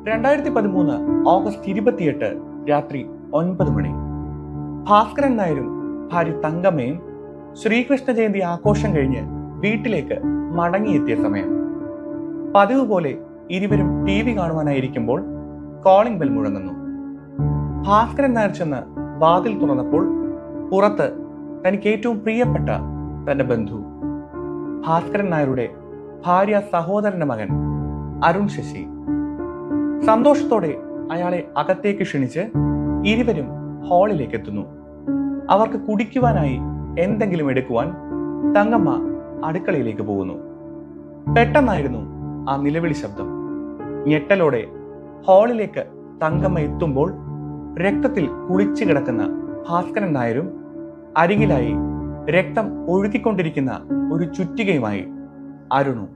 2013 August 28 രാത്രി 9 മണി. ഭാസ്കരൻ നായരും ഭാര്യ തങ്കമ്മയും ശ്രീകൃഷ്ണ ജയന്തി ആഘോഷം കഴിഞ്ഞ് വീട്ടിലേക്ക് മടങ്ങിയെത്തിയ സമയം. പതിവ് പോലെ ഇരുവരും TV കാണുവാനായിരിക്കുമ്പോൾ കോളിംഗ് ബെൽ മുഴങ്ങുന്നു. ഭാസ്കരൻ നായർ ചെന്ന് വാതിൽ തുറന്നപ്പോൾ പുറത്ത് തനിക്ക് ഏറ്റവും പ്രിയപ്പെട്ട തന്റെ ബന്ധു, ഭാസ്കരൻ നായരുടെ ഭാര്യ സഹോദരന്റെ മകൻ അരുൺ ശശി. സന്തോഷത്തോടെ അയാളെ അകത്തേക്ക് ക്ഷണിച്ച് ഇരുവരും ഹാളിലേക്ക് എത്തുന്നു. അവർക്ക് കുടിക്കുവാനായി എന്തെങ്കിലും എടുക്കുവാൻ തങ്കമ്മ അടുക്കളയിലേക്ക് പോകുന്നു. പെട്ടെന്നായിരുന്നു ആ നിലവിളി ശബ്ദം. ഞെട്ടലോടെ ഹാളിലേക്ക് തങ്കമ്മ എത്തുമ്പോൾ രക്തത്തിൽ കുളിച്ചു കിടക്കുന്ന ഭാസ്കരൻ നായരും അരികിലായി രക്തം ഒഴുകിക്കൊണ്ടിരിക്കുന്ന ഒരു ചുറ്റികയുമായി അരുണും.